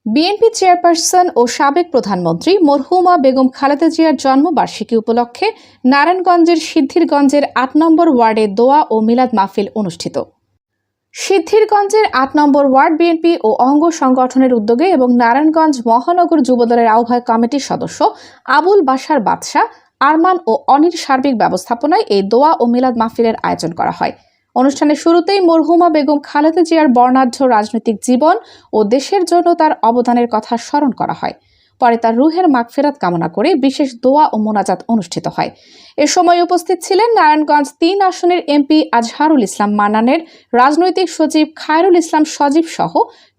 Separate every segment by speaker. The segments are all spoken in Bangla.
Speaker 1: বিএনপি চেয়ারপারসন ও সাবেক প্রধানমন্ত্রী মরহুমা বেগম খালেদা জিয়ার জন্মবার্ষিকী উপলক্ষে নারায়ণগঞ্জের সিদ্ধিরগঞ্জের ৮ নম্বর ওয়ার্ডে দোয়া ও মিলাদ মাহফিল অনুষ্ঠিত। সিদ্ধিরগঞ্জের ৮ নম্বর ওয়ার্ড বিএনপি ও অঙ্গ সংগঠনের উদ্যোগে এবং নারায়ণগঞ্জ মহানগর যুবদলের আহ্বায়ক কমিটির সদস্য আবুল বাশার বাদশাহ, আরমান ও অনির সার্বিক ব্যবস্থাপনায় এই দোয়া ও মিলাদ মাহফিলের আয়োজন করা হয়। অনুষ্ঠানের শুরুতেই মরহুমা বেগম খালেদা জিয়ার বর্ণাঢ্য রাজনৈতিক জীবন ও দেশের জন্য তার অবদানের কথা স্মরণ করা হয়। পরে তার রুহের মাগফিরাত কামনা করে বিশেষ দোয়া ও মোনাজাত অনুষ্ঠিত হয়। এ সময় উপস্থিত ছিলেন নারায়ণগঞ্জ ৩ আসনের এমপি আজহারুল ইসলাম মান্নানের রাজনৈতিক সচিব খায়রুল ইসলাম সজীব সহ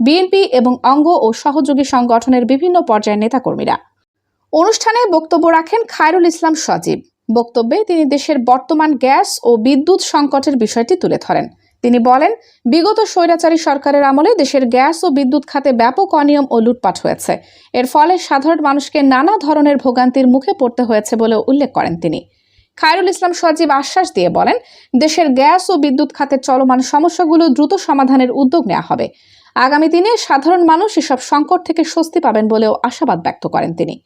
Speaker 1: বিএনপি এবং অঙ্গ ও সহযোগী সংগঠনের বিভিন্ন পর্যায়ের নেতাকর্মীরা। অনুষ্ঠানে বক্তব্য রাখেন খায়রুল ইসলাম সজীব। বক্তব্যে তিনি দেশের বর্তমান গ্যাস ও বিদ্যুৎ সংকটের বিষয়টি তুলে ধরেন। তিনি বলেন, বিগত স্বৈরাচারী সরকারের আমলে দেশের গ্যাস ও বিদ্যুৎ খাতে ব্যাপক অনিয়ম ও লুটপাট হয়েছে। এর ফলে সাধারণ মানুষকে নানা ধরনের ভোগান্তির মুখে পড়তে হয়েছে বলেও উল্লেখ করেন তিনি। খায়রুল ইসলাম সজীব আশ্বাস দিয়ে বলেন, দেশের গ্যাস ও বিদ্যুৎ খাতের চলমান সমস্যাগুলো দ্রুত সমাধানের উদ্যোগ নেওয়া হবে। আগামী দিনে সাধারণ মানুষ এসব সংকট থেকে স্বস্তি পাবেন বলেও আশাবাদ ব্যক্ত করেন তিনি।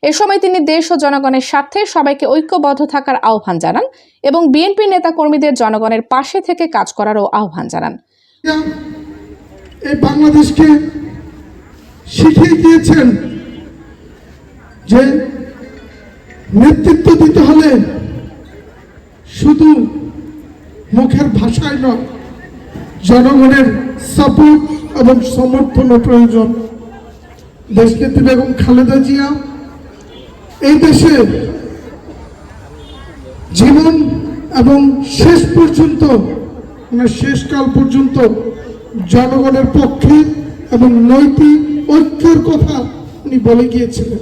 Speaker 1: এ সময় তিনি দেশ ও জনগণের স্বার্থে সবাইকে ঐক্যবদ্ধ থাকার আহ্বান জানান এবং বিএনপি নেতা কর্মীদের জনগণের পাশে থেকে কাজ করারও আহ্বান জানান।
Speaker 2: এই বাংলাদেশকে শিখিয়ে দিয়েছেন যে নেতৃত্ব দিতে হলে শুধু মুখের ভাষায় নয়, জনগণের সাপোর্ট এবং সমর্থনও প্রয়োজন। দেশনেত্রী বেগম খালেদা জিয়া এই দেশে জীবন এবং শেষ পর্যন্ত শেষকাল পর্যন্ত জনগণের পক্ষে এবং নৈতিক ঐক্যের কথা উনি বলে গিয়েছিলেন।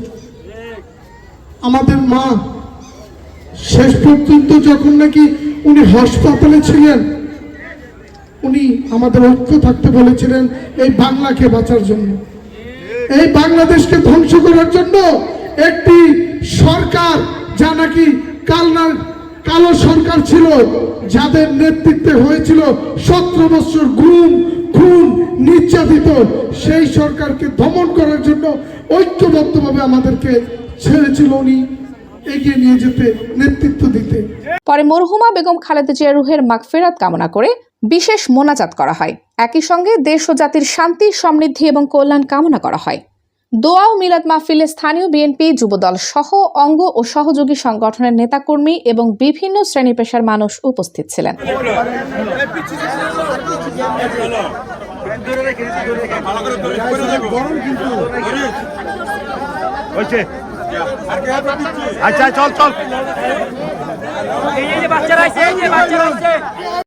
Speaker 2: আমাদের মা শেষ পর্যন্ত যখন নাকি উনি হাসপাতালে ছিলেন, উনি আমাদের ঐক্য থাকতে বলেছিলেন এই বাংলাকে বাঁচার জন্য, এই বাংলাদেশকে ধ্বংস করার জন্য একটি সরকার যা নাকি কালো সরকার ছিল, যাদের নেতৃত্বে হয়েছিল 17 বছর গুম খুন নির্যাতিত, সেই সরকারকে দমন করার জন্য ঐক্যবদ্ধভাবে আমাদেরকে ছেড়েছিল উনি এগিয়ে নিয়ে যেতে, নেতৃত্ব দিতে।
Speaker 1: পরে মরহুমা বেগম খালেদা জিয়ার রুহের মাগফিরাত কামনা করে বিশেষ মোনাজাত করা হয়। একই সঙ্গে দেশ ও জাতির শান্তি, সমৃদ্ধি এবং কল্যাণ কামনা করা হয়। দোয়া ও মিলাদ মাহফিলে স্থানীয় বিএনপি, যুবদল সহ অঙ্গ ও সহযোগী সংগঠনের নেতাকর্মী এবং বিভিন্ন শ্রেণী পেশার মানুষ উপস্থিত ছিলেন।
Speaker 3: আচ্ছা চল